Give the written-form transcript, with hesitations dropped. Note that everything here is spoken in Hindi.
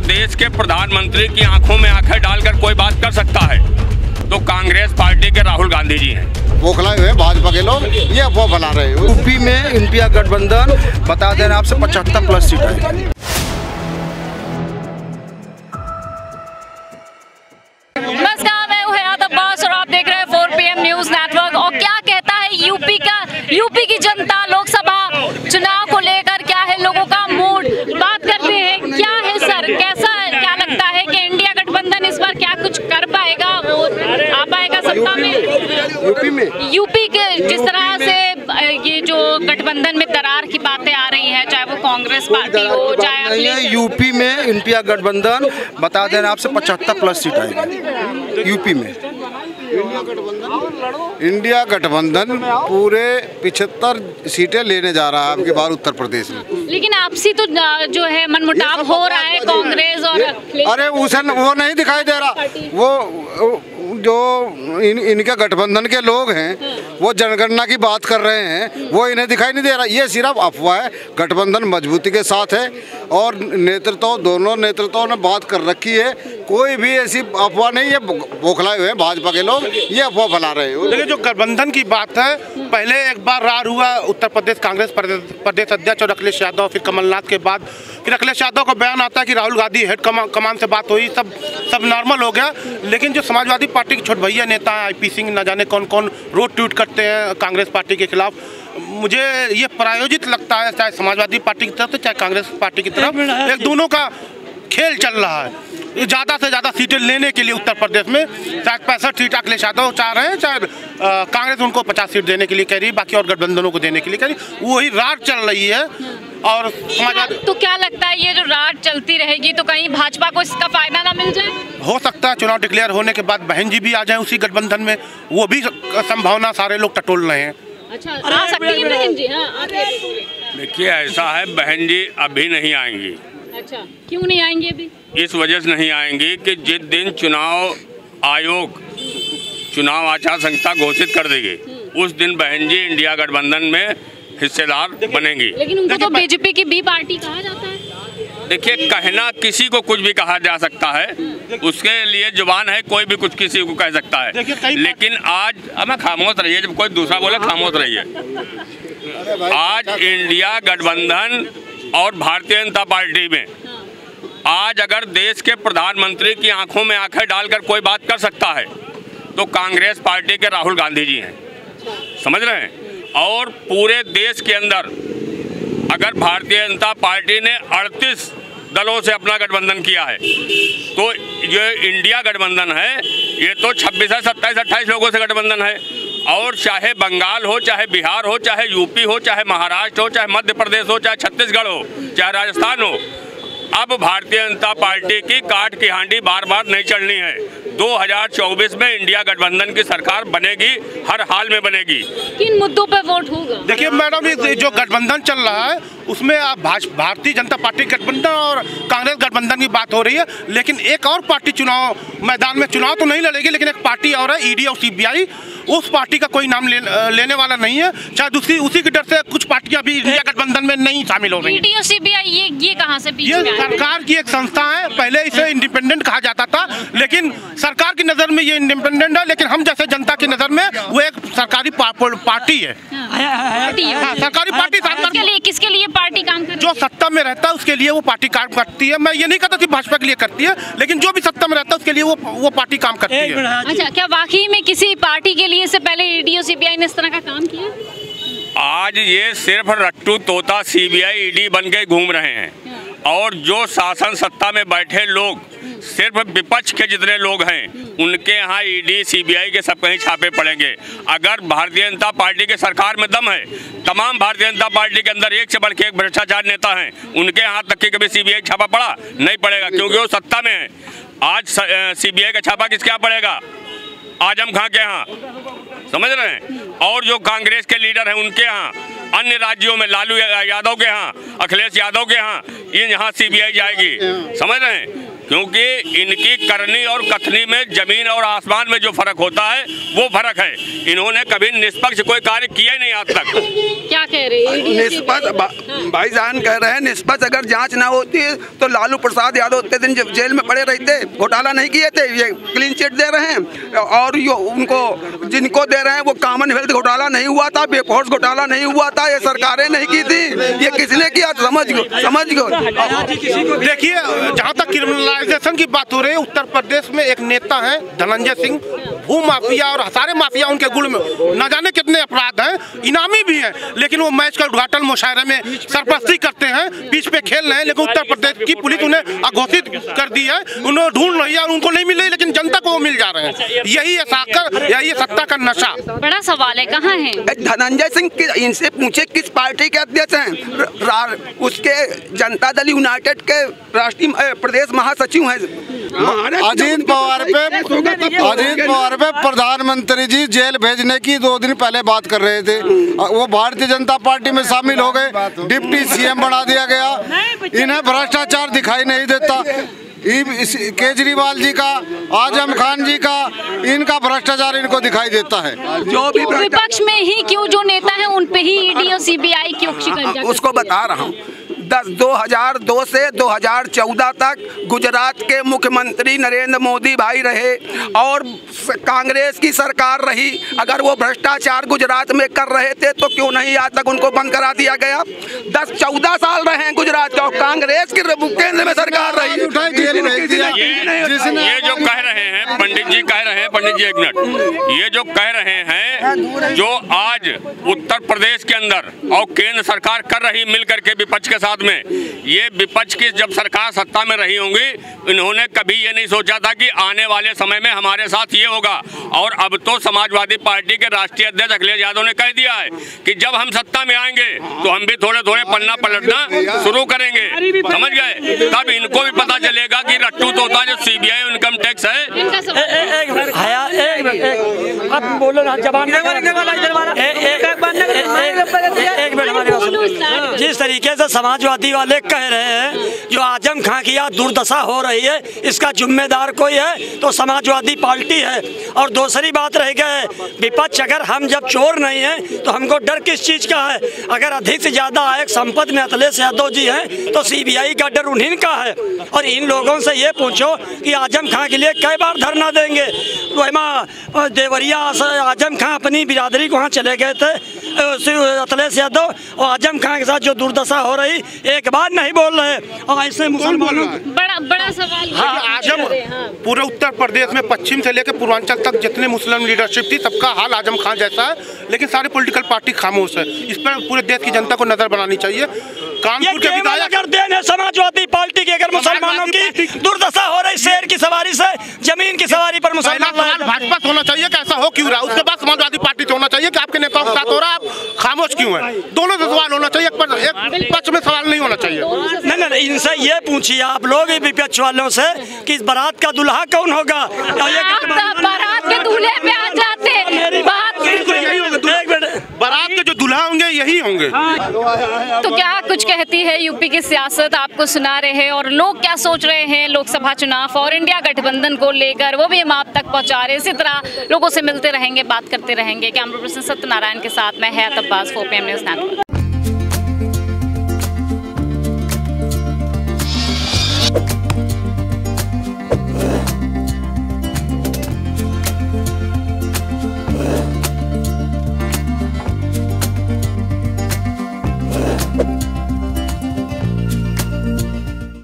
देश के प्रधानमंत्री की आंखों में आंखें डालकर कोई बात कर सकता है तो कांग्रेस पार्टी के राहुल गांधी जी हैं। बौखलाए हुए भाजपा के लोग ये अफवाह फैला रहे हैं। यूपी में इंडिया गठबंधन बता देना आपसे 75+ सीट आएगी। नमस्कार, मैं हूं हयात अब्बास और आप देख रहे हैं 4 PM न्यूज नेटवर्क। और क्या कहता है यूपी की जनता लोकसभा चुनाव को लेकर, क्या है लोगों का मूड, बात करते हैं। क्या है सर, क्या लगता है कि इंडिया गठबंधन इस बार क्या कुछ कर पाएगा, वो आ पाएगा सत्ता में? यूपी के जिस तरह से ये जो गठबंधन में दरार की बातें आ रही हैं, चाहे वो कांग्रेस पार्टी हो चाहे यूपी में इंडिया गठबंधन बता देना आपसे 75+ सीट आएगी। यूपी में इंडिया गठबंधन पूरे 75 सीटें लेने जा रहा है आपके बार उत्तर प्रदेश में। लेकिन आपसी तो जो है मनमुटाव हो रहा है कांग्रेस और अरे उसे वो नहीं दिखाई दे रहा। वो जो इनके गठबंधन के लोग हैं वो जनगणना की बात कर रहे हैं, वो इन्हें दिखाई नहीं दे रहा। ये सिर्फ अफवाह है। गठबंधन मजबूती के साथ है और दोनों नेतृत्वों ने बात कर रखी है। कोई भी ऐसी अफवाह नहीं है। बौखलाए हुए भाजपा के लोग ये अफवाह फैला रहे हैं। देखिए, जो गठबंधन की बात है, पहले एक बार रार हुआ उत्तर प्रदेश कांग्रेस प्रदेश अध्यक्ष और अखिलेश यादव, फिर कमलनाथ के बाद फिर अखिलेश यादव का बयान आता है कि राहुल गांधी हेड कमान से बात हुई, सब नॉर्मल हो गया। लेकिन जो समाजवादी पार्टी के छोट भैया नेता हैं IP सिंह, न जाने कौन कौन रोड ट्वीट करते हैं कांग्रेस पार्टी के खिलाफ, मुझे ये प्रायोजित लगता है, चाहे समाजवादी पार्टी की तरफ से चाहे कांग्रेस पार्टी की तरफ, एक दोनों का खेल चल रहा है। ज़्यादा से ज़्यादा सीटें लेने के लिए उत्तर प्रदेश में चाहे 65 सीट अखिलेश यादव चाह रहे हैं, चाहे कांग्रेस उनको 50 सीट देने के लिए कह रही है, बाकी और गठबंधनों को देने के लिए कह रही है। वही रात चल रही है। और तो क्या लगता है ये जो रात चलती रहेगी तो कहीं भाजपा को इसका फायदा ना मिल जाए? हो सकता है चुनाव डिक्लेयर होने के बाद बहन जी भी आ जाए उसी गठबंधन में, वो भी संभावना सारे लोग टटोल रहे हैं। अच्छा, आ सकती है बहन जी? हाँ, देखिए, ऐसा है, बहन जी अभी नहीं आएंगी। अच्छा, क्यों नहीं आएंगी अभी? इस वजह से नहीं आएंगी कि जिस दिन चुनाव आयोग चुनाव आचार संहिता घोषित कर देगी उस दिन बहन जी इंडिया गठबंधन में हिस्सेदार बनेंगी। लेकिन उनको तो बीजेपी की बी पार्टी कहा जाता है। देखिए, कहना किसी को कुछ भी कहा जा सकता है, उसके लिए जुबान है, कोई भी कुछ किसी को कह सकता है। लेकिन आज हमें खामोश रहिए, जब कोई दूसरा बोले खामोश रहिए। आज इंडिया गठबंधन और भारतीय जनता पार्टी में आज अगर देश के प्रधानमंत्री की आंखों में आंखें डालकर कोई बात कर सकता है तो कांग्रेस पार्टी के राहुल गांधी जी हैं। समझ रहे हैं? और पूरे देश के अंदर अगर भारतीय जनता पार्टी ने 38 दलों से अपना गठबंधन किया है तो ये इंडिया गठबंधन है, ये तो 26 27 28 लोगों से गठबंधन है। और चाहे बंगाल हो, चाहे बिहार हो, चाहे यूपी हो, चाहे महाराष्ट्र हो, चाहे मध्य प्रदेश हो, चाहे छत्तीसगढ़ हो, चाहे राजस्थान हो, अब भारतीय जनता पार्टी की काट की हांडी बार बार नहीं चढ़नी है। 2024 में इंडिया गठबंधन की सरकार बनेगी, हर हाल में बनेगी। किन मुद्दों पर वोट होगा? देखिए मैडम, ये जो गठबंधन चल रहा है उसमें आप भारतीय जनता पार्टी गठबंधन और कांग्रेस गठबंधन की बात हो रही है, लेकिन एक और पार्टी चुनाव मैदान में चुनाव तो नहीं लड़ेगी, लेकिन एक पार्टी और है ED और CBI। उस पार्टी का कोई नाम लेने वाला नहीं है। शायद उसी के डर से कुछ पार्टियां भी इंडिया गठबंधन में नहीं शामिल हो रही। ED और CBI ये कहां से बीच में? ये सरकार की एक संस्था है। पहले इसे इंडिपेंडेंट कहा जाता था, लेकिन सरकार की नज़र में ये इंडिपेंडेंट है, लेकिन हम जैसे जनता की नज़र में वो एक सरकारी पार्टी है। सरकारी पार्टी किसके लिए पार्टी काम करती है? जो सत्ता में रहता है उसके लिए वो पार्टी काम करती है। मैं ये नहीं कहता कि भाजपा के लिए करती है, लेकिन जो भी सत्ता में रहता है उसके लिए वो पार्टी काम करती है। अच्छा, क्या वाकई में किसी पार्टी के लिए से पहले ED और CBI ने इस तरह का काम किया? आज ये सिर्फ रट्टू तोता CBI ED बन के घूम रहे हैं और जो शासन सत्ता में बैठे लोग, सिर्फ विपक्ष के जितने लोग हैं, उनके यहाँ ED CBI के सब कहीं छापे पड़ेंगे। अगर भारतीय जनता पार्टी के सरकार में दम है, तमाम भारतीय जनता पार्टी के अंदर एक से बढ़ के एक भ्रष्टाचार नेता हैं, उनके यहाँ तक कि कभी CBI छापा पड़ा नहीं पड़ेगा, क्योंकि वो सत्ता में है। आज CBI का छापा किसके यहाँ पड़ेगा? आजम खां के यहाँ। समझ रहे हैं? और जो कांग्रेस के लीडर हैं उनके यहाँ, अन्य राज्यों में लालू यादव के यहाँ, अखिलेश यादव के यहाँ, यहाँ CBI जाएगी। समझ रहे हैं? क्योंकि इनकी करनी और कथनी में जमीन और आसमान में जो फर्क होता है वो फर्क है। इन्होंने कभी निष्पक्ष कोई कार्य किया ही नहीं आज तक। क्या कह रहे हैं? निष्पक्ष भाईजान कह रहे हैं निष्पक्ष अगर जांच ना होती तो लालू प्रसाद यादव उतने दिन जब जेल में पड़े रहते, घोटाला नहीं किए थे। ये क्लीन चिट दे रहे हैं और यो उनको जिनको दे रहे हैं वो कॉमनवेल्थ घोटाला नहीं हुआ था, बेफोर्स घोटाला नहीं हुआ था, ये सरकारें नहीं की थी, ये किसने किया? समझ गो। देखिए, जहाँ तक क्रिमिनलाइजेशन की बात हो रही है, उत्तर प्रदेश में एक नेता है धनंजय सिंह, भू माफिया और सारे माफिया उनके गुण में न जाने कितने अपराध हैं, इनामी भी हैं, लेकिन वो मैच का उद्घाटन मुशायरे में सरपरस्ती करते हैं, पिच पे खेल रहे हैं, लेकिन उत्तर प्रदेश की पुलिस उन्हें अघोषित कर दी है, उन्हें ढूंढ रही है और उनको नहीं मिल रही, लेकिन जनता को वो मिल जा रहे हैं। यही है साकर, यही सत्ता का नशा। बड़ा सवाल है, कहाँ है धनंजय सिंह? इनसे पूछे किस पार्टी के अध्यक्ष हैं? उसके जनता दल यूनाइटेड के राष्ट्रीय प्रदेश महासचिव हैं। अजीत पवार पे प्रधानमंत्री जी जेल भेजने की 2 दिन पहले बात कर रहे थे। वो भारतीय जनता पार्टी में शामिल हो गए, डिप्टी सीएम बना दिया गया। इन्हें भ्रष्टाचार दिखाई नहीं देता। केजरीवाल जी का, आजम खान जी का, इनका भ्रष्टाचार इनको दिखाई देता है। जो भी विपक्ष में ही क्यों जो नेता है उन पे ही ईडी और सीबीआई क्यों शिकंजा? उसको बता रहा हूँ। 2002 से 2014 तक गुजरात के मुख्यमंत्री नरेंद्र मोदी भाई रहे और कांग्रेस की सरकार रही। अगर वो भ्रष्टाचार गुजरात में कर रहे थे तो क्यों नहीं आज तक उनको बंद करा दिया गया? 10-14 साल रहे हैं गुजरात के और कांग्रेस की केंद्र में सरकार रही। ये जो कह रहे हैं पंडित जी, पंडित जी एक मिनट, ये जो कह रहे हैं, जो आज उत्तर प्रदेश के अंदर और केंद्र सरकार कर रही मिलकर के विपक्ष के साथ में, ये विपक्ष की जब सरकार सत्ता में रही होंगी, इन्होंने कभी ये नहीं सोचा था कि आने वाले समय में हमारे साथ ये होगा। और अब तो समाजवादी पार्टी के राष्ट्रीय अध्यक्ष अखिलेश यादव ने कह दिया है कि जब हम सत्ता में आएंगे तो हम भी थोड़े थोड़े पन्ना पलटना शुरू करेंगे। समझ गए? तब इनको भी पता चलेगा कि रट्टू तोता जो सीबीआई इनकम टैक्स है। जिस तरीके से समाजवादी वाले कह रहे हैं जो आजम खां की यहाँ दुर्दशा हो रही है, इसका जिम्मेदार कोई है तो समाजवादी पार्टी है। और दूसरी बात रह गई विपक्ष, अगर हम जब चोर नहीं हैं तो हमको डर किस चीज़ का है? अगर अधिक से ज़्यादा आय संपत्ति में अखिलेश यादव जी हैं तो सीबीआई का डर उन्हीं का है। और इन लोगों से ये पूछो कि आजम खां के लिए कई बार धरना देंगे। वहाँ देवरिया से आजम खां अपनी बिरादरी को वहाँ चले गए थे, अखिलेश यादव और आजम खां के साथ जो दुर्दशा हो रही, एक बार नहीं बोल रहे। और ऐसे मुसलमानों बड़ा सवाल। आजम पूरे उत्तर प्रदेश में पश्चिम से लेकर पूर्वांचल तक जितने मुस्लिम लीडरशिप थी, सबका हाल आजम खान जैसा है, लेकिन सारी पॉलिटिकल पार्टी खामोश है। इस पर पूरे देश की जनता को नजर बनानी चाहिए। कानपुर के विधायक देन है समाजवादी पार्टी की, अगर मुसलमानों की दुर्दशा हो रही शेर की सवारी से जमीन की सवारी पर मुसलमान भाजपा से होना चाहिए कि ऐसा हो क्यों रहा, उसके बाद समाजवादी पार्टी से होना चाहिए कि आपके नेताओं के साथ हो रहा, आप खामोश क्यों है? दोनों से सवाल होना चाहिए, एक पक्ष में सवाल नहीं होना चाहिए। नहीं, इनसे ये पूछिए आप लोग विपक्ष वालों से कि इस बारात का दूल्हा कौन होगा? बारात के दूल्हे पे आ जाते बारात के जो दूल्हा होंगे यही होंगे। तो क्या कुछ कहती है यूपी की सियासत, आपको सुना रहे हैं, और लोग क्या सोच रहे हैं लोकसभा चुनाव और इंडिया गठबंधन को लेकर, वो भी हम आप तक पहुंचा रहे हैं। इसी तरह लोगों से मिलते रहेंगे, बात करते रहेंगे। कैमरा पर्सन सत्यनारायण के साथ मैं है अब्बास, 4PM न्यूज़ नेटवर्क।